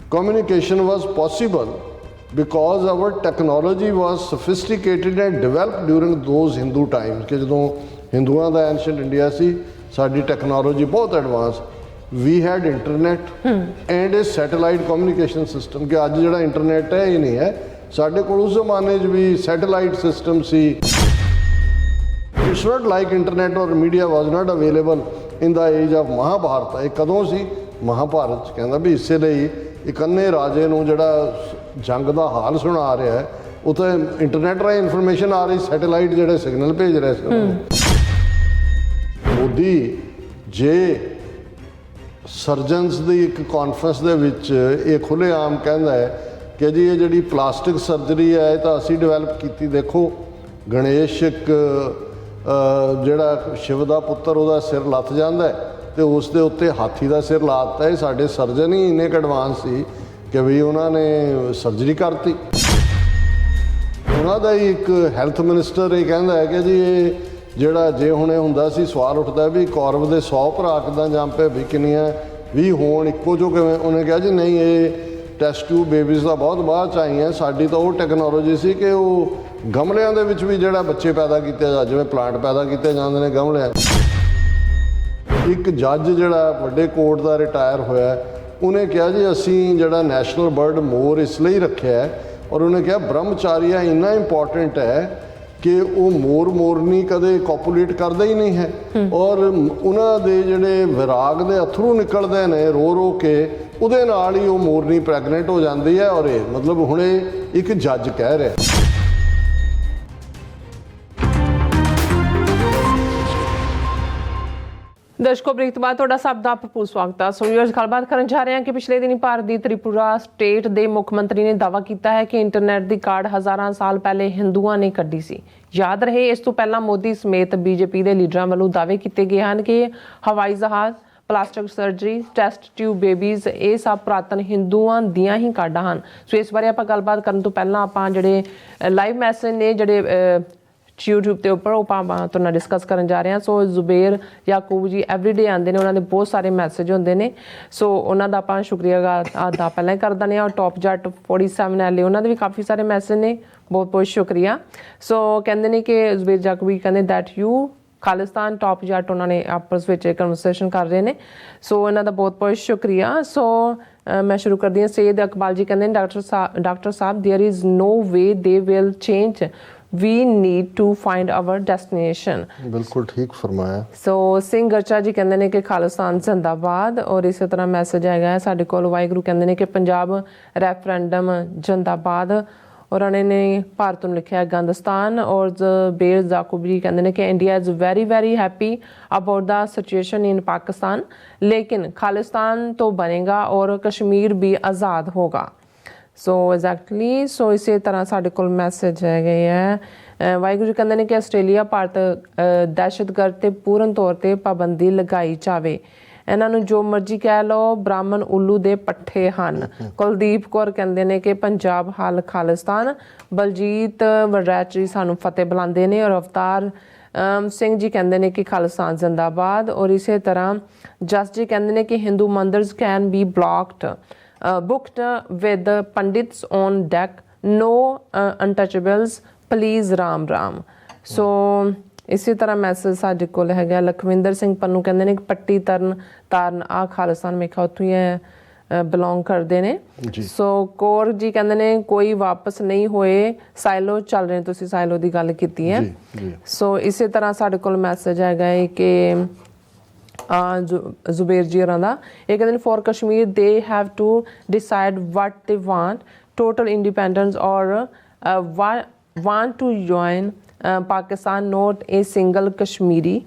communication was possible because our technology was sophisticated and developed during those Hindu times कि ਜਦੋਂ ਹਿੰਦੂਆਂ ਦਾ ancient India ਸੀ ਸਾਡੀ technology ਬਹੁਤ advance we had internet and a satellite communication system ਕਿ ਅੱਜ ਜਿਹੜਾ internet ਹੈ ਇਹ ਨਹੀਂ ਹੈ ਸਾਡੇ ਕੋਲ ਉਸ ਜ਼ਮਾਨੇ 'ਚ ਵੀ ਸੈਟੇਲਾਈਟ ਸਿਸਟਮ ਸੀ It's not like internet or media was not available in the age of Mahabharata ਇਹ ਕਦੋਂ ਸੀ ਮਹਾਭਾਰਤ 'ਚ ਕਹਿੰਦਾ ਵੀ ਇਸੇ ਲਈ ਇਕੱਲੇ ਰਾਜੇ ਨੂੰ ਜਿਹੜਾ ਜੰਗ ਦਾ ਹਾਲ ਸੁਣਾ ਰਿਹਾ ਹੈ ਉੱਥੇ ਇੰਟਰਨੈਟ ਰਾਹੀਂ ਇਨਫੋਰਮੇਸ਼ਨ ਆ ਰਹੀ ਸੈਟੇਲਾਈਟ ਜਿਹੜੇ ਸਿਗਨਲ ਭੇਜ ਰਹੇ ਸੀ ਮੋਦੀ ਜੇ ਸਰਜਨਸ ਦੀ ਇੱਕ ਕਾਨਫਰੰਸ ਦੇ ਵਿੱਚ ਇਹ ਖੁੱਲ੍ਹੇਆਮ ਕਹਿੰਦਾ ਹੈ ਕਿ ਜੀ ਇਹ ਜਿਹੜੀ ਪਲਾਸਟਿਕ ਸਰਜਰੀ ਹੈ ਇਹ ਤਾਂ ਅਸੀਂ ਡਿਵੈਲਪ ਕੀਤੀ ਦੇਖੋ ਗਣੇਸ਼ ਇੱਕ ਜਿਹੜਾ ਸ਼ਿਵ ਦਾ ਪੁੱਤਰ ਉਹਦਾ ਸਿਰ ਲੱਥ ਜਾਂਦਾ ਅਤੇ ਉਸ ਦੇ ਉੱਤੇ ਹਾਥੀ ਦਾ ਸਿਰ ਲਾ ਦਿੱਤਾ ਇਹ ਸਾਡੇ ਸਰਜਨ ਹੀ ਇੰਨੇ ਕੁ ਐਡਵਾਂਸ ਸੀ ਕਿ ਵੀ ਉਹਨਾਂ ਨੇ ਸਰਜਰੀ ਕਰਤੀ ਉਹਨਾਂ ਦਾ ਹੀ ਇੱਕ ਹੈਲਥ ਮਿਨਿਸਟਰ ਇਹ ਕਹਿੰਦਾ ਹੈ ਕਿ ਜੀ ਇਹ ਜਿਹੜਾ ਜੇ ਹੁਣੇ ਹੁੰਦਾ ਸੀ ਸਵਾਲ ਉੱਠਦਾ ਵੀ ਕੌਰਵ ਦੇ 100 ਭਰਾ ਕਿੱਦਾਂ ਜੰਮ ਪਏ ਵੀ ਕਿੰਨੀਆਂ 20 ਹੋਣ ਇੱਕੋ ਜੋ ਕਿਵੇਂ ਉਹਨੇ ਕਿਹਾ ਜੀ ਨਹੀਂ ਇਹ ਟੈਸਟ ਟਿਊਬ ਬੇਬੀਜ਼ ਦਾ ਬਹੁਤ ਬਾਅਦ 'ਚ ਆਈਆਂ ਸਾਡੀ ਤਾਂ ਉਹ ਟੈਕਨੋਲੋਜੀ ਸੀ ਕਿ ਉਹ ਗਮਲਿਆਂ ਦੇ ਵਿੱਚ ਵੀ ਜਿਹੜਾ ਬੱਚੇ ਪੈਦਾ ਕੀਤੇ ਜਿਵੇਂ ਪਲਾਂਟ ਪੈਦਾ ਕੀਤੇ ਜਾਂਦੇ ਨੇ ਗਮਲਿਆਂ ਇੱਕ ਜੱਜ ਜਿਹੜਾ ਵੱਡੇ ਕੋਰਟ ਦਾ ਰਿਟਾਇਰ ਹੋਇਆ ਉਹਨੇ ਕਿਹਾ ਜੀ ਅਸੀਂ ਜਿਹੜਾ ਨੈਸ਼ਨਲ ਬਰਡ ਮੋਰ ਇਸ ਲਈ ਰੱਖਿਆ ਔਰ ਉਹਨੇ ਕਿਹਾ ਬ੍ਰਹਮਚਾਰੀਆ ਇੰਨਾ ਇੰਪੋਰਟੈਂਟ ਹੈ ਕਿ ਉਹ ਮੋਰਨੀ ਕਦੇ ਕੋਪੂਲੇਟ ਕਰਦਾ ਹੀ ਨਹੀਂ ਹੈ ਔਰ ਉਹਨਾਂ ਦੇ ਜਿਹੜੇ ਵਿਰਾਗ ਦੇ ਅਥਰੂ ਨਿਕਲਦੇ ਨੇ ਰੋ ਕੇ ਉਹਦੇ ਨਾਲ ਹੀ ਉਹ ਮੋਰਨੀ ਪ੍ਰੈਗਨੈਂਟ ਹੋ ਜਾਂਦੀ ਹੈ ਔਰ ਇਹ ਮਤਲਬ ਹੁਣ ਇਹ ਇੱਕ ਜੱਜ ਕਹਿ ਰਿਹਾ ਦਰਸ਼ਕੋ ਬ੍ਰੇਕ ਤੋਂ ਬਾਅਦ ਤੁਹਾਡਾ ਸਭ ਦਾ ਭਰਪੂਰ ਸਵਾਗਤ ਹੈ। ਸੋ ਵੀਅਰਸ ਗੱਲਬਾਤ ਕਰਨ ਜਾ ਰਹੇ ਹਾਂ ਕਿ ਪਿਛਲੇ ਦਿਨੀ ਭਾਰਤ ਦੀ ਤ੍ਰਿਪੁਰਾ ਸਟੇਟ ਦੇ ਮੁੱਖ ਮੰਤਰੀ ਨੇ ਦਾਅਵਾ ਕੀਤਾ ਹੈ ਕਿ ਇੰਟਰਨੈਟ ਦੀ ਕਾਢ ਹਜ਼ਾਰਾਂ ਸਾਲ ਪਹਿਲੇ ਹਿੰਦੂਆਂ ਨੇ ਕੱਢੀ ਸੀ। ਯਾਦ ਰਹੇ ਇਸ ਤੋਂ ਪਹਿਲਾਂ ਮੋਦੀ ਸਮੇਤ ਬੀਜੇਪੀ ਦੇ ਲੀਡਰਾਂ ਵੱਲੋਂ ਦਾਅਵੇ ਕੀਤੇ ਗਏ ਹਨ ਕਿ ਹਵਾਈ ਜਹਾਜ਼ plastic surgery test tube babies ਇਹ ਸਭ ਪੁਰਾਤਨ ਹਿੰਦੂਆਂ ਦੀਆਂ ਹੀ ਕਾਢਾਂ ਹਨ। ਸੋ ਇਸ ਬਾਰੇ ਆਪਾਂ ਗੱਲਬਾਤ ਕਰਨ ਤੋਂ ਪਹਿਲਾਂ ਆਪਾਂ ਜਿਹੜੇ ਲਾਈਵ ਮੈਸੇਜ ਨੇ ਜਿਹੜੇ YouTube ਦੇ ਉੱਪਰ ਉਹ ਆਪਾਂ ਤੁਹਾਡੇ ਨਾਲ ਡਿਸਕਸ ਕਰਨ ਜਾ ਰਹੇ ਹਾਂ। ਸੋ ਜ਼ੁਬੇਰ ਯਾਕੂਬ ਜੀ ਐਵਰੀਡੇ ਆਉਂਦੇ ਨੇ ਉਹਨਾਂ ਦੇ ਬਹੁਤ ਸਾਰੇ ਮੈਸੇਜ ਹੁੰਦੇ ਨੇ ਸੋ ਉਹਨਾਂ ਦਾ ਆਪਾਂ ਸ਼ੁਕਰੀਆ ਅਦਾ ਪਹਿਲਾਂ ਹੀ ਕਰ ਦਿੰਦੇ ਹਾਂ। ਔਰ ਟੌਪ ਜੱਟ 47 ਐਲ ਉਹਨਾਂ ਦੇ ਵੀ ਕਾਫੀ ਸਾਰੇ ਮੈਸੇਜ ਨੇ ਬਹੁਤ ਬਹੁਤ ਸ਼ੁਕਰੀਆ। ਸੋ ਕਹਿੰਦੇ ਨੇ ਕਿ ਜ਼ੁਬੇਰ ਯਾਕੂਬ ਕਹਿੰਦੇ ਦੈਟ ਯੂ ਖਾਲਿਸਤਾਨ ਟੌਪ ਜੱਟ ਉਹਨਾਂ ਨੇ ਆਪਸ ਵਿੱਚ ਕਨਵਰਸੇਸ਼ਨ ਕਰ ਰਹੇ ਨੇ ਸੋ ਇਹਨਾਂ ਦਾ ਬਹੁਤ ਬਹੁਤ ਸ਼ੁਕਰੀਆ। ਸੋ ਮੈਂ ਸ਼ੁਰੂ ਕਰਦੀ ਹਾਂ। ਸੈਦ ਇਕਬਾਲ ਜੀ ਕਹਿੰਦੇ ਡਾਕਟਰ ਸਾਹਿਬ there is no way they will change we need to find our destination ਬਿਲਕੁਲ ਠੀਕ ਫਰਮਾਇਆ। ਸੋ ਸਿੰਘ ਗਰਚਾ ਜੀ ਕਹਿੰਦੇ ਨੇ ਕਿ ਖਾਲਿਸਤਾਨ ਜ਼ਿੰਦਾਬਾਦ ਔਰ ਇਸੇ ਤਰ੍ਹਾਂ ਮੈਸੇਜ ਆਏਗਾ ਸਾਡੇ ਕੋਲ ਵਾਹਿਗੁਰੂ ਕਹਿੰਦੇ ਨੇ ਕਿ ਪੰਜਾਬ ਰੈਫਰੈਂਡਮ ਜ਼ਿੰਦਾਬਾਦ ਔਰ ਉਹਨਾਂ ਨੇ ਭਾਰਤ ਨੂੰ ਲਿਖਿਆ ਗੰਦਸਤਾਨ ਔਰ ਜ਼ੁਬੇਰ ਯਾਕੂਬ ਜੀ ਕਹਿੰਦੇ ਨੇ ਕਿ India is very happy about the situation in Pakistan ਲੇਕਿਨ ਖਾਲਿਸਤਾਨ ਤੋਂ ਬਣੇਗਾ ਔਰ ਕਸ਼ਮੀਰ ਵੀ ਆਜ਼ਾਦ ਹੋਗਾ। ਸੋ ਐਗਜ਼ੈਕਟਲੀ ਸੋ ਇਸੇ ਤਰ੍ਹਾਂ ਸਾਡੇ ਕੋਲ ਮੈਸੇਜ ਹੈਗੇ ਹੈ ਵਾਹਿਗੁਰੂ ਜੀ ਕਹਿੰਦੇ ਨੇ ਕਿ ਆਸਟ੍ਰੇਲੀਆ ਭਾਰਤ ਦਹਿਸ਼ਤਗਰਦ 'ਤੇ ਪੂਰਨ ਤੌਰ 'ਤੇ ਪਾਬੰਦੀ ਲਗਾਈ ਜਾਵੇ ਇਹਨਾਂ ਨੂੰ ਜੋ ਮਰਜ਼ੀ ਕਹਿ ਲਓ ਬ੍ਰਾਹਮਣ ਉੱਲੂ ਦੇ ਪੱਠੇ ਹਨ। ਕੁਲਦੀਪ ਕੌਰ ਕਹਿੰਦੇ ਨੇ ਕਿ ਪੰਜਾਬ ਹਾਲ ਖਾਲਿਸਤਾਨ ਬਲਜੀਤ ਵਰੈਚ ਜੀ ਸਾਨੂੰ ਫਤਿਹ ਬੁਲਾਉਂਦੇ ਨੇ ਔਰ ਅਵਤਾਰ ਸਿੰਘ ਜੀ ਕਹਿੰਦੇ ਨੇ ਕਿ ਖਾਲਿਸਤਾਨ ਜ਼ਿੰਦਾਬਾਦ ਔਰ ਇਸੇ ਤਰ੍ਹਾਂ ਜਸ ਜੀ ਕਹਿੰਦੇ ਨੇ ਕਿ Hindu mandirs can be blocked booked with pandits on deck no untouchables please ram ਸੋ ਇਸੇ ਤਰ੍ਹਾਂ ਮੈਸੇਜ ਸਾਡੇ ਕੋਲ ਹੈਗਾ ਲਖਵਿੰਦਰ ਸਿੰਘ ਪੰਨੂ ਕਹਿੰਦੇ ਨੇ ਕਿ ਪੱਟੀ ਤਾਰਨ ਆ ਖਾਲਿਸਤਾਨ ਮੇਖਾ ਉੱਥੋਂ ਹੀ ਬਿਲੋਂਗ ਕਰਦੇ ਨੇ। ਸੋ ਕੌਰ ਜੀ ਕਹਿੰਦੇ ਨੇ ਕੋਈ ਵਾਪਸ ਨਹੀਂ ਹੋਏ ਸਾਈਲੋ ਚੱਲ ਰਹੇ ਤੁਸੀਂ ਸਾਈਲੋ ਦੀ ਗੱਲ ਕੀਤੀ ਹੈ। ਸੋ ਇਸੇ ਤਰ੍ਹਾਂ ਸਾਡੇ ਕੋਲ ਮੈਸੇਜ ਹੈਗਾ ਹੈ ਕਿ ਜ਼ੁਬੇਰ ਜੀ ਹੋਰਾਂ ਦਾ ਇਹ ਕਹਿੰਦੇ ਨੇ for Kashmir they have to decide what they want total independence or want to join Pakistan not a single Kashmiri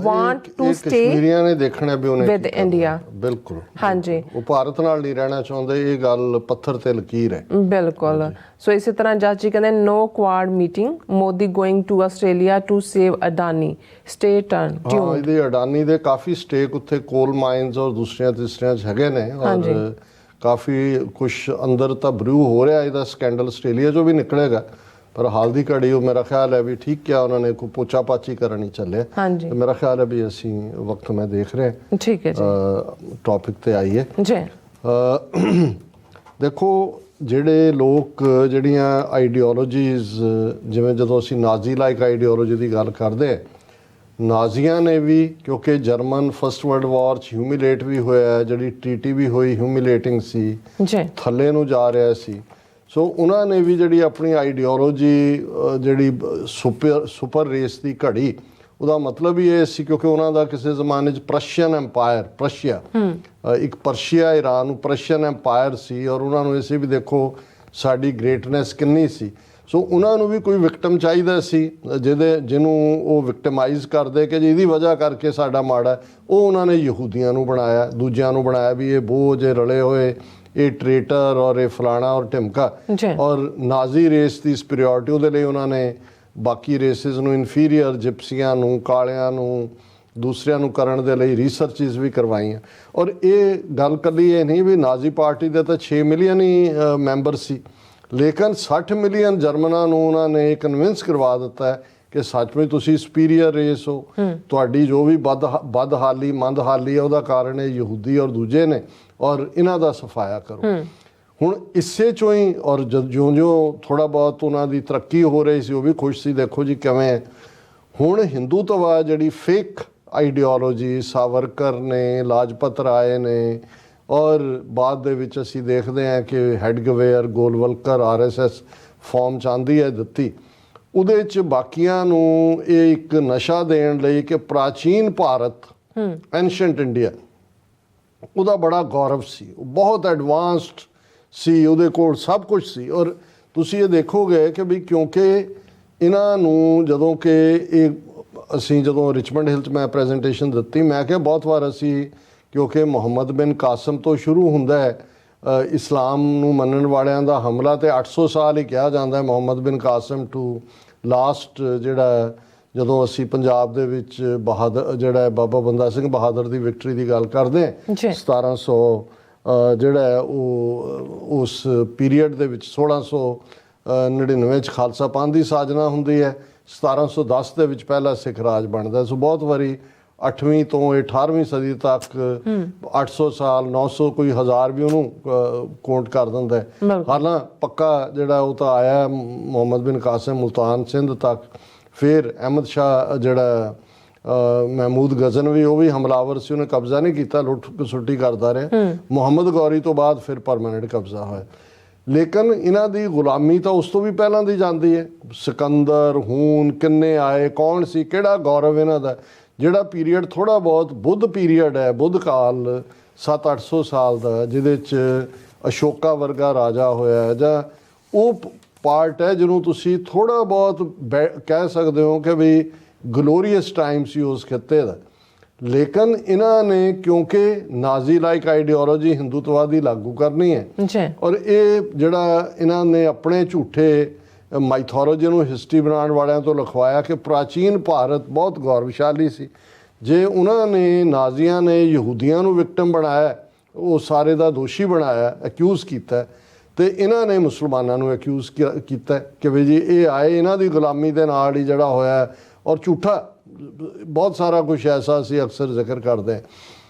want to stay ਕਸ਼ਮੀਰੀਆਂ ਨੇ ਦੇਖਣਾ ਵੀ ਉਹਨੇ with India ਬਿਲਕੁਲ ਹਾਂਜੀ ਉਹ ਭਾਰਤ ਨਾਲ ਨਹੀਂ ਰਹਿਣਾ ਚਾਹੁੰਦੇ ਇਹ ਗੱਲ ਪੱਥਰ ਤੇ ਲਕੀਰ ਹੈ ਬਿਲਕੁਲ। ਸੋ ਇਸੇ ਤਰ੍ਹਾਂ ਜੱਜ ਜੀ ਕਹਿੰਦੇ no Quad meeting Modi going to Australia to save Adani stay ਟਰਨ ਹਾਂ ਇਹਦੇ ਅਡਾਨੀ ਦੇ ਕਾਫੀ ਸਟੇਕ ਉੱਥੇ ਕੋਲ ਮਾਈਨਸ ਔਰ ਦੂਸਰੀਆਂ ਤੀਸਰੀਆਂ ਹੈਗੇ ਨੇ ਔਰ ਕਾਫੀ ਕੁਛ ਅੰਦਰ ਤਾਂ ਬਰੂ ਹੋ ਰਿਹਾ ਇਹਦਾ ਸਕੈਂਡਲ ਆਸਟ੍ਰੇਲੀਆ ਚੋਂ ਵੀ ਨਿਕਲੇਗਾ ਪਰ ਹਾਲ ਦੀ ਘੜੀ ਉਹ ਮੇਰਾ ਖਿਆਲ ਹੈ ਵੀ ਠੀਕ ਕਿਹਾ ਉਹਨਾਂ ਨੇ ਕੋਈ ਪੋਚਾ ਪਾਚੀ ਕਰਨ ਹੀ ਚੱਲੇ ਤੇ ਮੇਰਾ ਖਿਆਲ ਹੈ ਵੀ ਅਸੀਂ ਵਕਤ ਮੈਂ ਦੇਖ ਰਿਹਾ ਠੀਕ ਹੈ ਜੀ ਟੌਪਿਕ ਤੇ ਆਈਏ ਜੀ ਦੇਖੋ ਜਿਹੜੇ ਲੋਕ ਜਿਹੜੀਆਂ ਆਈਡੀਓਲੋਜੀਜ਼, ਜਿਵੇਂ ਜਦੋਂ ਅਸੀਂ ਨਾਜ਼ੀ ਲਾਈਕ ਆਈਡੀਓਲੋਜੀ ਦੀ ਗੱਲ ਕਰਦੇ ਹਾਂ, ਨਾਜ਼ੀਆਂ ਨੇ ਵੀ, ਕਿਉਂਕਿ ਜਰਮਨ ਫਸਟ ਵਰਲਡ ਵਾਰ 'ਚ ਹਿਊਮੀਲੇਟ ਵੀ ਹੋਇਆ, ਜਿਹੜੀ ਟ੍ਰੀਟੀ ਵੀ ਹੋਈ ਹਿਊਮੀਲੇਟਿੰਗ ਸੀ, ਥੱਲੇ ਨੂੰ ਜਾ ਰਿਹਾ ਸੀ। ਸੋ ਉਹਨਾਂ ਨੇ ਵੀ ਜਿਹੜੀ ਆਪਣੀ ਆਈਡੀਓਲੋਜੀ, ਜਿਹੜੀ ਸੁਪਰ ਰੇਸ ਦੀ ਘੜੀ, ਉਹਦਾ ਮਤਲਬ ਹੀ ਇਹ ਸੀ ਕਿਉਂਕਿ ਉਹਨਾਂ ਦਾ ਕਿਸੇ ਜ਼ਮਾਨੇ 'ਚ ਪ੍ਰਸ਼ੀਅਨ ਐਮਪਾਇਰ, ਇੱਕ ਪਰਸ਼ੀਆ ਈਰਾਨ ਨੂੰ ਪ੍ਰਸ਼ੀਅਨ ਐਮਪਾਇਰ ਸੀ, ਔਰ ਉਹਨਾਂ ਨੂੰ ਇਸੇ ਵੀ ਦੇਖੋ ਸਾਡੀ ਗ੍ਰੇਟਨੈਸ ਕਿੰਨੀ ਸੀ। ਸੋ ਉਹਨਾਂ ਨੂੰ ਵੀ ਕੋਈ ਵਿਕਟਮ ਚਾਹੀਦਾ ਸੀ ਜਿਹਨੂੰ ਉਹ ਵਿਕਟਮਾਈਜ਼ ਕਰਦੇ ਕਿ ਜੀ ਇਹਦੀ ਵਜ੍ਹਾ ਕਰਕੇ ਸਾਡਾ ਮਾੜਾ। ਉਹ ਉਹਨਾਂ ਨੇ ਯਹੂਦੀਆਂ ਨੂੰ ਬਣਾਇਆ, ਦੂਜਿਆਂ ਨੂੰ ਬਣਾਇਆ ਵੀ ਇਹ ਬੋਝ, ਇਹ ਰਲੇ ਹੋਏ, ਇਹ ਟ੍ਰੇਟਰ ਔਰ ਇਹ ਫਲਾਣਾ ਔਰ ਢਿਮਕਾ। ਔਰ ਨਾਜ਼ੀ ਰੇਸ ਦੀ ਸੁਪੀਰੀਅਰਿਟੀ ਉਹਦੇ ਲਈ ਉਹਨਾਂ ਨੇ ਬਾਕੀ ਰੇਸਿਸ ਨੂੰ, ਇਨਫੀਰੀਅਰ ਜਿਪਸੀਆਂ ਨੂੰ, ਕਾਲਿਆਂ ਨੂੰ, ਦੂਸਰਿਆਂ ਨੂੰ ਕਰਨ ਦੇ ਲਈ ਰਿਸਰਚਿਸ ਵੀ ਕਰਵਾਈਆਂ। ਔਰ ਇਹ ਗੱਲ ਕੱਲੀ ਇਹ ਨਹੀਂ ਵੀ ਨਾਜ਼ੀ ਪਾਰਟੀ ਦੇ ਤਾਂ 6 ਮਿਲੀਅਨ ਹੀ ਮੈਂਬਰ ਸੀ, ਲੇਕਿਨ 60 ਮਿਲੀਅਨ ਜਰਮਨਾਂ ਨੂੰ ਉਹਨਾਂ ਨੇ ਕਨਵਿੰਸ ਕਰਵਾ ਦਿੱਤਾ ਹੈ ਕਿ ਸੱਚਮੁੱਚ ਤੁਸੀਂ ਸੁਪੀਰੀਅਰ ਰੇਸ ਹੋ, ਤੁਹਾਡੀ ਜੋ ਵੀ ਬਦਹਾਲੀ ਮੰਦਹਾਲੀ ਹੈ ਉਹਦਾ ਕਾਰਨ ਇਹ ਯਹੂਦੀ ਔਰ ਦੂਜੇ ਨੇ, ਔਰ ਇਹਨਾਂ ਦਾ ਸਫਾਇਆ ਕਰੋ। ਹੁਣ ਇਸੇ ਚੋਂ ਹੀ, ਔਰ ਜਿਉਂ-ਜਿਉਂ ਥੋੜ੍ਹਾ ਬਹੁਤ ਉਹਨਾਂ ਦੀ ਤਰੱਕੀ ਹੋ ਰਹੀ ਸੀ, ਉਹ ਵੀ ਖੁਸ਼ ਸੀ। ਦੇਖੋ ਜੀ ਕਿਵੇਂ ਹੁਣ ਹਿੰਦੂਤਵਾ ਜਿਹੜੀ ਫੇਕ ਆਈਡੀਓਲੋਜੀ ਸਾਵਰਕਰ ਨੇ, ਲਾਜਪਤ ਰਾਏ ਨੇ, ਔਰ ਬਾਅਦ ਦੇ ਵਿੱਚ ਅਸੀਂ ਦੇਖਦੇ ਹਾਂ ਕਿ ਹੈਡਗਵੇਅਰ, ਗੋਲਵਲਕਰ, RSS ਫਾਰਮ 'ਚ ਆਉਂਦੀ ਹੈ ਦਿੱਤੀ, ਉਹਦੇ 'ਚ ਬਾਕੀਆਂ ਨੂੰ ਇਹ ਇੱਕ ਨਸ਼ਾ ਦੇਣ ਲਈ ਕਿ ਪ੍ਰਾਚੀਨ ਭਾਰਤ, ਐਂਸ਼ੈਂਟ ਇੰਡੀਆ, ਉਹਦਾ ਬੜਾ ਗੌਰਵ ਸੀ, ਉਹ ਬਹੁਤ ਐਡਵਾਂਸਡ ਸੀ, ਉਹਦੇ ਕੋਲ ਸਭ ਕੁਝ ਸੀ। ਔਰ ਤੁਸੀਂ ਇਹ ਦੇਖੋਗੇ ਕਿ ਵੀ ਕਿਉਂਕਿ ਇਹਨਾਂ ਨੂੰ ਜਦੋਂ ਕਿ ਅਸੀਂ ਜਦੋਂ ਰਿਚਮੰਡ ਹਿਲ 'ਚ ਮੈਂ ਪ੍ਰੈਜੈਂਟੇਸ਼ਨ ਦਿੱਤੀ, ਮੈਂ ਕਿਹਾ ਬਹੁਤ ਵਾਰ ਅਸੀਂ, ਕਿਉਂਕਿ ਮੁਹੰਮਦ ਬਿਨ ਕਾਸਮ ਤੋਂ ਸ਼ੁਰੂ ਹੁੰਦਾ ਹੈ ਇਸਲਾਮ ਨੂੰ ਮੰਨਣ ਵਾਲਿਆਂ ਦਾ ਹਮਲਾ, ਤੇ 800 ਸਾਲ ਹੀ ਕਿਹਾ ਜਾਂਦਾ ਹੈ ਮੁਹੰਮਦ ਬਿਨ ਕਾਸਮ ਟੂ ਲਾਸਟ, ਜਿਹੜਾ ਜਦੋਂ ਅਸੀਂ ਪੰਜਾਬ ਦੇ ਵਿੱਚ ਜਿਹੜਾ ਬਾਬਾ ਬੰਦਾ ਸਿੰਘ ਬਹਾਦਰ ਦੀ ਵਿਕਟਰੀ ਦੀ ਗੱਲ ਕਰਦੇ ਹਾਂ, 1700 ਜਿਹੜਾ ਉਹ ਉਸ ਪੀਰੀਅਡ ਦੇ ਵਿੱਚ 1699 'ਚ ਖਾਲਸਾ ਪੰਥ ਦੀ ਸਾਜਨਾ ਹੁੰਦੀ ਹੈ, 1710 ਦੇ ਵਿੱਚ ਪਹਿਲਾ ਸਿੱਖ ਰਾਜ ਬਣਦਾ। ਸੋ ਬਹੁਤ ਵਾਰੀ 8ਵੀਂ ਤੋਂ 18ਵੀਂ ਸਦੀ ਤੱਕ 800 ਸਾਲ, 900, ਕੋਈ 1000 ਵੀ ਉਹਨੂੰ ਕਾਊਂਟ ਕਰ ਦਿੰਦਾ ਹੈ। ਹਾਲਾਂ ਪੱਕਾ ਜਿਹੜਾ ਉਹ ਤਾਂ ਆਇਆ ਮੁਹੰਮਦ ਬਿਨ ਕਾਸਿਮ ਮੁਲਤਾਨ ਸਿੰਧ ਤੱਕ, ਫਿਰ ਅਹਿਮਦ ਸ਼ਾਹ ਜਿਹੜਾ ਮਹਿਮੂਦ ਗਜ਼ਨਵੀ, ਉਹ ਵੀ ਹਮਲਾਵਰ ਸੀ, ਉਹਨੇ ਕਬਜ਼ਾ ਨਹੀਂ ਕੀਤਾ, ਲੁੱਟ ਖਸੁੱਟੀ ਕਰਦਾ ਰਿਹਾ। ਮੁਹੰਮਦ ਗੌਰੀ ਤੋਂ ਬਾਅਦ ਫਿਰ ਪਰਮਾਨੈਂਟ ਕਬਜ਼ਾ ਹੋਇਆ। ਲੇਕਿਨ ਇਹਨਾਂ ਦੀ ਗੁਲਾਮੀ ਤਾਂ ਉਸ ਤੋਂ ਵੀ ਪਹਿਲਾਂ ਦੀ ਜਾਂਦੀ ਹੈ। ਸਿਕੰਦਰ, ਹੂਨ, ਕਿੰਨੇ ਆਏ, ਕੌਣ ਸੀ, ਕਿਹੜਾ ਗੌਰਵ ਇਹਨਾਂ ਦਾ। ਜਿਹੜਾ ਪੀਰੀਅਡ ਥੋੜ੍ਹਾ ਬਹੁਤ ਬੁੱਧ ਪੀਰੀਅਡ ਹੈ, ਬੁੱਧ ਕਾਲ 700-800 ਸਾਲ ਦਾ, ਜਿਹਦੇ 'ਚ ਅਸ਼ੋਕਾ ਵਰਗਾ ਰਾਜਾ ਹੋਇਆ, ਜਾਂ ਉਹ ਪਾਰਟ ਹੈ ਜਿਹਨੂੰ ਤੁਸੀਂ ਥੋੜ੍ਹਾ ਬਹੁਤ ਕਹਿ ਸਕਦੇ ਹੋ ਕਿ ਵੀ ਗਲੋਰੀਅਸ ਟਾਈਮ ਸੀ ਉਸ ਖਿੱਤੇ ਦਾ। ਲੇਕਿਨ ਇਹਨਾਂ ਨੇ ਕਿਉਂਕਿ ਨਾਜ਼ੀ ਲਾਈਕ ਆਈਡੀਓਲੋਜੀ ਹਿੰਦੂਤਵਾਦੀ ਲਾਗੂ ਕਰਨੀ ਹੈ, ਔਰ ਇਹ ਜਿਹੜਾ ਇਹਨਾਂ ਨੇ ਆਪਣੇ ਝੂਠੇ ਮਾਈਥੋਲੋਜੀ ਨੂੰ ਹਿਸਟਰੀ ਬਣਾਉਣ ਵਾਲਿਆਂ ਤੋਂ ਲਿਖਵਾਇਆ ਕਿ ਪ੍ਰਾਚੀਨ ਭਾਰਤ ਬਹੁਤ ਗੌਰਵਸ਼ਾਲੀ ਸੀ। ਜੇ ਉਹਨਾਂ ਨੇ, ਨਾਜ਼ੀਆਂ ਨੇ ਯਹੂਦੀਆਂ ਨੂੰ ਵਿਕਟਮ ਬਣਾਇਆ, ਉਹ ਸਾਰੇ ਦਾ ਦੋਸ਼ੀ ਬਣਾਇਆ, ਅਕਿਊਜ਼ ਕੀਤਾ, ਤੇ ਇਹਨਾਂ ਨੇ ਮੁਸਲਮਾਨਾਂ ਨੂੰ ਅਕਿਊਜ਼ ਕੀਤਾ ਕਿ ਵੀ ਜੀ ਇਹ ਆਏ ਇਹਨਾਂ ਦੀ ਗੁਲਾਮੀ ਦੇ ਨਾਲ ਹੀ ਜਿਹੜਾ ਹੋਇਆ। ਔਰ ਝੂਠਾ ਬਹੁਤ ਸਾਰਾ ਕੁਝ ਐਸਾ ਅਸੀਂ ਅਕਸਰ ਜ਼ਿਕਰ ਕਰਦੇ ਹਾਂ।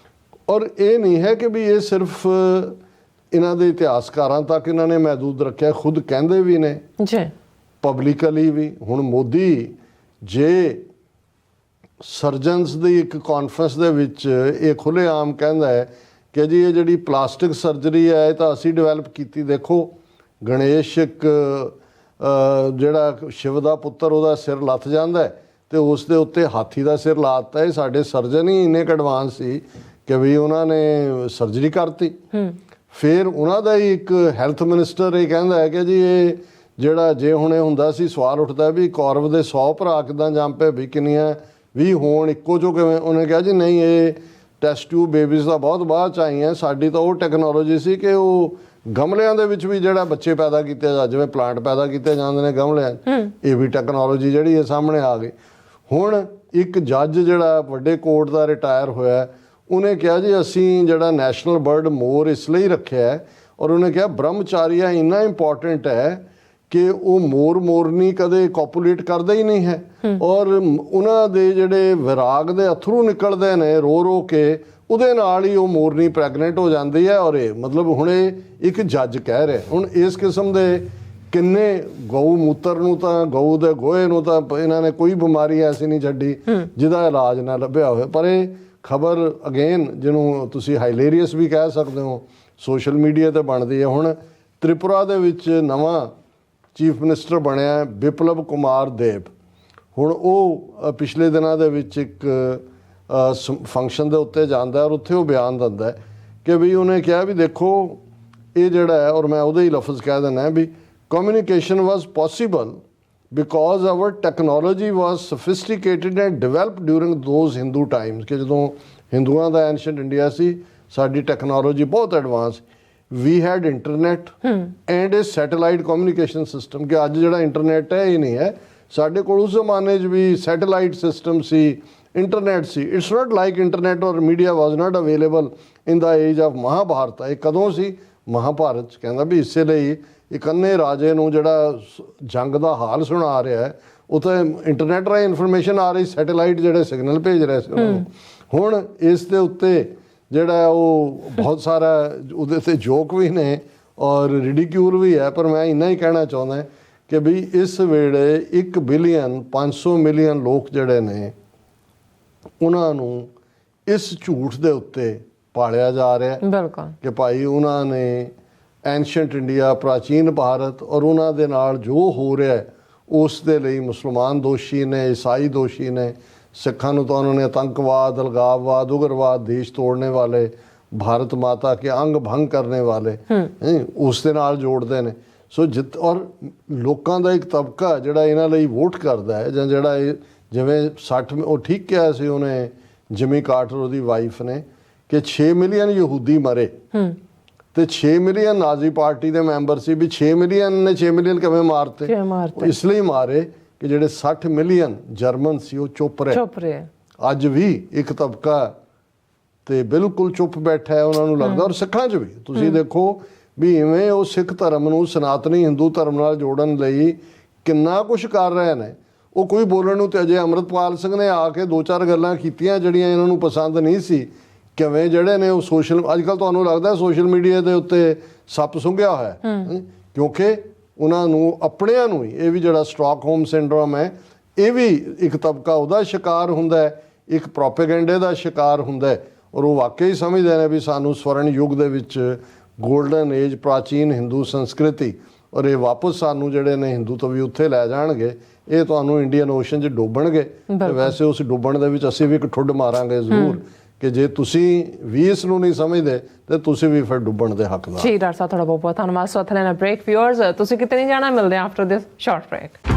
ਔਰ ਇਹ ਨਹੀਂ ਹੈ ਕਿ ਵੀ ਇਹ ਸਿਰਫ ਇਹਨਾਂ ਦੇ ਇਤਿਹਾਸਕਾਰਾਂ ਤੱਕ ਇਹਨਾਂ ਨੇ ਮਹਿਦੂਦ ਰੱਖਿਆ, ਖੁਦ ਕਹਿੰਦੇ ਵੀ ਨੇ ਪਬਲਿਕਲੀ ਵੀ। ਹੁਣ ਮੋਦੀ ਜੇ ਸਰਜਨਸ ਦੀ ਇੱਕ ਕਾਨਫਰੰਸ ਦੇ ਵਿੱਚ ਇਹ ਖੁੱਲ੍ਹੇਆਮ ਕਹਿੰਦਾ ਹੈ ਕਿ ਜੀ ਇਹ ਜਿਹੜੀ ਪਲਾਸਟਿਕ ਸਰਜਰੀ ਹੈ ਇਹ ਤਾਂ ਅਸੀਂ ਡਿਵੈਲਪ ਕੀਤੀ। ਦੇਖੋ ਗਣੇਸ਼, ਇੱਕ ਜਿਹੜਾ ਸ਼ਿਵ ਦਾ ਪੁੱਤਰ, ਉਹਦਾ ਸਿਰ ਲੱਥ ਜਾਂਦਾ ਤੇ ਉਸ ਦੇ ਉੱਤੇ ਹਾਥੀ ਦਾ ਸਿਰ ਲਾ ਦਿੱਤਾ। ਇਹ ਸਾਡੇ ਸਰਜਨ ਹੀ ਇੰਨੇ ਕੁ ਐਡਵਾਂਸ ਸੀ ਕਿ ਵੀ ਉਹਨਾਂ ਨੇ ਸਰਜਰੀ ਕਰਤੀ। ਫਿਰ ਉਹਨਾਂ ਦਾ ਹੀ ਇੱਕ ਹੈਲਥ ਮਿਨਿਸਟਰ ਇਹ ਕਹਿੰਦਾ ਹੈ ਕਿ ਜੀ ਇਹ ਜਿਹੜਾ ਜੇ ਹੁਣ ਇਹ ਹੁੰਦਾ ਸੀ, ਸਵਾਲ ਉੱਠਦਾ ਵੀ ਕੌਰਵ ਦੇ 100 ਭਰਾ ਕਿੱਦਾਂ ਜੰਮ ਪਏ ਵੀ ਕਿੰਨੀਆਂ 20 ਹੋਣ ਇੱਕੋ ਚੋਂ ਕਿਵੇਂ। ਉਹਨੇ ਕਿਹਾ ਜੀ ਨਹੀਂ, ਇਹ ਟੈਸਟ ਟਿਊਬ ਬੇਬੀਜ਼ ਦਾ ਬਹੁਤ ਬਾਅਦ 'ਚ ਆਈਆਂ, ਸਾਡੀ ਤਾਂ ਉਹ ਟੈਕਨੋਲੋਜੀ ਸੀ ਕਿ ਉਹ ਗਮਲਿਆਂ ਦੇ ਵਿੱਚ ਵੀ ਜਿਹੜਾ ਬੱਚੇ ਪੈਦਾ ਕੀਤੇ ਜਿਵੇਂ ਪਲਾਂਟ ਪੈਦਾ ਕੀਤੇ ਜਾਂਦੇ ਨੇ ਗਮਲਿਆਂ, ਇਹ ਵੀ ਟੈਕਨੋਲੋਜੀ ਜਿਹੜੀ ਹੈ ਸਾਹਮਣੇ ਆ ਗਈ। ਹੁਣ ਇੱਕ ਜੱਜ ਜਿਹੜਾ ਵੱਡੇ ਕੋਰਟ ਦਾ ਰਿਟਾਇਰ ਹੋਇਆ, ਉਹਨੇ ਕਿਹਾ ਜੀ ਅਸੀਂ ਜਿਹੜਾ ਨੈਸ਼ਨਲ ਬਰਡ ਮੋਰ ਇਸ ਲਈ ਰੱਖਿਆ ਹੈ, ਔਰ ਉਹਨੇ ਕਿਹਾ ਬ੍ਰਹਮਚਾਰੀਆ ਇੰਨਾ ਇੰਪੋਰਟੈਂਟ ਹੈ ਕਿ ਉਹ ਮੋਰਨੀ ਕਦੇ ਕੋਪੂਲੇਟ ਕਰਦਾ ਹੀ ਨਹੀਂ ਹੈ, ਔਰ ਉਹਨਾਂ ਦੇ ਜਿਹੜੇ ਵਿਰਾਗ ਦੇ ਅਥਰੂ ਨਿਕਲਦੇ ਨੇ ਰੋ ਰੋ ਕੇ, ਉਹਦੇ ਨਾਲ ਹੀ ਉਹ ਮੋਰਨੀ ਪ੍ਰੈਗਨੈਂਟ ਹੋ ਜਾਂਦੀ ਹੈ। ਔਰ ਇਹ ਮਤਲਬ ਹੁਣ ਇਹ ਇੱਕ ਜੱਜ ਕਹਿ ਰਿਹਾ, ਹੁਣ ਇਸ ਕਿਸਮ ਦੇ ਕਿੰਨੇ ਗਊ ਮੂਤਰ ਨੂੰ ਤਾਂ ਗਊ ਦੇ ਗੋਹੇ ਨੂੰ ਤਾਂ ਇਹਨਾਂ ਨੇ ਕੋਈ ਬਿਮਾਰੀ ਐਸੀ ਨਹੀਂ ਛੱਡੀ ਜਿਹਦਾ ਇਲਾਜ ਨਾ ਲੱਭਿਆ ਹੋਵੇ। ਪਰ ਇਹ ਖਬਰ ਅਗੇਨ ਜਿਹਨੂੰ ਤੁਸੀਂ ਹਾਈਲੇਰੀਅਸ ਵੀ ਕਹਿ ਸਕਦੇ ਹੋ, ਸੋਸ਼ਲ ਮੀਡੀਆ ਤੇ ਬਣਦੀ ਹੈ। ਹੁਣ ਤ੍ਰਿਪੁਰਾ ਦੇ ਵਿੱਚ ਨਵਾਂ ਚੀਫ ਮਿਨਿਸਟਰ ਬਣਿਆ ਬਿਪਲਬ ਕੁਮਾਰ ਦੇਬ। ਹੁਣ ਉਹ ਪਿਛਲੇ ਦਿਨਾਂ ਦੇ ਵਿੱਚ ਇੱਕ ਫੰਕਸ਼ਨ ਦੇ ਉੱਤੇ ਜਾਂਦਾ ਔਰ ਉੱਥੇ ਉਹ ਬਿਆਨ ਦਿੰਦਾ ਹੈ ਕਿ ਵੀ ਉਹਨੇ ਕਿਹਾ ਵੀ ਦੇਖੋ ਇਹ ਜਿਹੜਾ ਹੈ, ਔਰ ਮੈਂ ਉਹਦੇ ਹੀ ਲਫ਼ਜ਼ ਕਹਿ ਦਿੰਦਾ ਵੀ communication was possible because our technology was sophisticated and developed during those Hindu times ਕਿ ਜਦੋਂ ਹਿੰਦੂਆਂ ਦਾ ਐਂਸ਼ੀਐਂਟ ਇੰਡੀਆ ਸੀ, ਸਾਡੀ ਟੈਕਨੋਲੋਜੀ ਬਹੁਤ advance. We had internet and a satellite communication system ਕਿ ਅੱਜ ਜਿਹੜਾ ਇੰਟਰਨੈਟ ਹੈ ਇਹ ਨਹੀਂ ਹੈ, ਸਾਡੇ ਕੋਲ ਉਸ ਜ਼ਮਾਨੇ 'ਚ ਵੀ ਸੈਟੇਲਾਈਟ ਸਿਸਟਮ ਸੀ, ਇੰਟਰਨੈਟ ਸੀ। It's not like internet or media was not available in the age of Mahabharat. ਇਹ ਕਦੋਂ ਸੀ? ਮਹਾਭਾਰਤ 'ਚ। ਕਹਿੰਦਾ ਵੀ ਇਸੇ ਲਈ ਇੱਕ ਅੰਨੇ ਰਾਜੇ ਨੂੰ ਜਿਹੜਾ ਜੰਗ ਦਾ ਹਾਲ ਸੁਣਾ ਰਿਹਾ ਹੈ, ਉੱਥੇ ਇੰਟਰਨੈਟ ਰਾਹੀਂ ਇਨਫੋਰਮੇਸ਼ਨ ਆ ਰਹੀ, ਸੈਟੇਲਾਈਟ ਜਿਹੜੇ ਸਿਗਨਲ ਭੇਜ ਰਹੇ ਸੀ ਉਹਨਾਂ ਨੂੰ। ਹੁਣ ਇਸ ਦੇ ਉੱਤੇ ਜਿਹੜਾ ਉਹ ਬਹੁਤ ਸਾਰਾ ਉਹਦੇ 'ਤੇ ਜੋਕ ਵੀ ਨੇ ਔਰ ਰਿਡੀਕਿਊਲ ਵੀ ਹੈ। ਪਰ ਮੈਂ ਇੰਨਾ ਹੀ ਕਹਿਣਾ ਚਾਹੁੰਦਾ ਕਿ ਵੀ ਇਸ ਵੇਲੇ 1 ਬਿਲੀਅਨ 500 ਮਿਲੀਅਨ ਲੋਕ ਜਿਹੜੇ ਨੇ ਉਹਨਾਂ ਨੂੰ ਇਸ ਝੂਠ ਦੇ ਉੱਤੇ ਪਾਲਿਆ ਜਾ ਰਿਹਾ ਬਿਲਕੁਲ ਕਿ ਭਾਈ ਉਹਨਾਂ ਨੇ ਐਂਸ਼ੀਐਂਟ ਇੰਡੀਆ, ਪ੍ਰਾਚੀਨ ਭਾਰਤ ਔਰ ਉਹਨਾਂ ਦੇ ਨਾਲ ਜੋ ਹੋ ਰਿਹਾ ਹੈ ਉਸ ਦੇ ਲਈ ਮੁਸਲਮਾਨ ਦੋਸ਼ੀ ਨੇ, ਈਸਾਈ ਦੋਸ਼ੀ ਨੇ। ਸਿੱਖਾਂ ਨੂੰ ਤਾਂ ਉਹਨਾਂ ਨੇ ਆਤੰਕਵਾਦ, ਅਲਗਾਵਵਾਦ, ਉਗਰਵਾਦ, ਦੇਸ਼ ਤੋੜਨੇ ਵਾਲੇ, ਭਾਰਤ ਮਾਤਾ ਕੇ ਅੰਗ ਭੰਗ ਕਰਨੇ ਵਾਲੇ ਉਸ ਦੇ ਨਾਲ ਜੋੜਦੇ ਨੇ। ਸੋ ਔਰ ਲੋਕਾਂ ਦਾ ਇੱਕ ਤਬਕਾ ਜਿਹੜਾ ਇਹਨਾਂ ਲਈ ਵੋਟ ਕਰਦਾ ਹੈ, ਜਾਂ ਜਿਹੜਾ ਇਹ ਜਿਵੇਂ 60 ਉਹ ਠੀਕ ਕਿਹਾ ਸੀ ਉਹਨੇ, ਜਿਮੀ ਕਾਰਟਰ ਉਹਦੀ ਵਾਈਫ ਨੇ, ਕਿ 6 ਮਿਲੀਅਨ ਯਹੂਦੀ ਮਰੇ ਤੇ 6 ਮਿਲੀਅਨ ਨਾਜ਼ੀ ਪਾਰਟੀ ਦੇ ਮੈਂਬਰ ਸੀ। ਵੀ 6 ਮਿਲੀਅਨ ਨੇ 6 ਮਿਲੀਅਨ ਕਿਵੇਂ ਮਾਰਤੇ? ਇਸ ਲਈ ਮਾਰੇ ਕਿ ਜਿਹੜੇ 60 ਮਿਲੀਅਨ ਜਰਮਨ ਸੀ ਉਹ ਚੁੱਪ ਰਹੇ। ਅੱਜ ਵੀ ਇੱਕ ਤਬਕਾ ਤੇ ਬਿਲਕੁਲ ਚੁੱਪ ਬੈਠਾ ਹੈ, ਉਹਨਾਂ ਨੂੰ ਲੱਗਦਾ। ਔਰ ਸਿੱਖਾਂ 'ਚ ਵੀ ਤੁਸੀਂ ਦੇਖੋ ਵੀ ਇਵੇਂ ਉਹ ਸਿੱਖ ਧਰਮ ਨੂੰ ਸਨਾਤਨੀ ਹਿੰਦੂ ਧਰਮ ਨਾਲ ਜੋੜਨ ਲਈ ਕਿੰਨਾ ਕੁਛ ਕਰ ਰਹੇ ਨੇ। ਉਹ ਕੋਈ ਬੋਲਣ ਨੂੰ ਤੇ ਅਜੇ ਅੰਮ੍ਰਿਤਪਾਲ ਸਿੰਘ ਨੇ ਆ ਕੇ 2-4 ਗੱਲਾਂ ਕੀਤੀਆਂ ਜਿਹੜੀਆਂ ਇਹਨਾਂ ਨੂੰ ਪਸੰਦ ਨਹੀਂ ਸੀ। ਕਿਵੇਂ ਜਿਹੜੇ ਨੇ ਉਹ ਸੋਸ਼ਲ, ਅੱਜ ਕੱਲ੍ਹ ਤੁਹਾਨੂੰ ਲੱਗਦਾ ਸੋਸ਼ਲ ਮੀਡੀਆ ਦੇ ਉੱਤੇ ਸੱਪ ਸੁੰਘਿਆ ਹੋਇਆ, ਕਿਉਂਕਿ ਉਹਨਾਂ ਨੂੰ ਆਪਣਿਆਂ ਨੂੰ ਹੀ ਇਹ ਵੀ ਜਿਹੜਾ ਸਟਾਕਹੋਮ ਸਿੰਡਰੋਮ ਹੈ, ਇਹ ਵੀ ਇੱਕ ਤਬਕਾ ਉਹਦਾ ਸ਼ਿਕਾਰ ਹੁੰਦਾ ਹੈ, ਇੱਕ ਪ੍ਰੋਪੇਗੈਂਡੇ ਦਾ ਸ਼ਿਕਾਰ ਹੁੰਦਾ ਹੈ। ਔਰ ਉਹ ਵਾਕਈ ਸਮਝਦੇ ਨੇ ਵੀ ਸਾਨੂੰ ਸਵਰਨ ਯੁੱਗ ਦੇ ਵਿੱਚ ਗੋਲਡਨ ਏਜ, ਪ੍ਰਾਚੀਨ ਹਿੰਦੂ ਸੰਸਕ੍ਰਿਤੀ, ਔਰ ਇਹ ਵਾਪਸ ਸਾਨੂੰ ਜਿਹੜੇ ਨੇ ਹਿੰਦੂ ਤੋਂ ਵੀ ਉੱਥੇ ਲੈ ਜਾਣਗੇ। ਇਹ ਤੁਹਾਨੂੰ ਇੰਡੀਅਨ ਓਸ਼ਨ 'ਚ ਡੁੱਬਣਗੇ। ਤੇ ਵੈਸੇ ਉਸ ਡੁੱਬਣ ਦੇ ਵਿੱਚ ਅਸੀਂ ਵੀ ਇੱਕ ਠੁੱਡ ਮਾਰਾਂਗੇ ਜ਼ਰੂਰ ਕਿ ਜੇ ਤੁਸੀਂ ਵੀ ਇਸ ਨੂੰ ਨਹੀਂ ਸਮਝਦੇ ਤੇ ਤੁਸੀਂ ਵੀ ਫਿਰ ਡੁੱਬਣ ਦੇ ਹੱਕਦਾਰ। ਜੀ ਡਾਕਟਰ ਸਾਹਿਬ, ਤੁਹਾਡਾ ਬਹੁਤ ਬਹੁਤ ਧੰਨਵਾਦ। ਸੋ ਅਥਲੇ ਨਾ ਬ੍ਰੇਕ ਵਿਊਅਰਸ, ਤੁਸੀਂ ਕਿਤੇ ਨਹੀਂ ਜਾਣਾ, ਮਿਲਦੇ ਆ ਆਫਟਰ ਦਿਸ ਸ਼ਾਰਟ ਬ੍ਰੇਕ।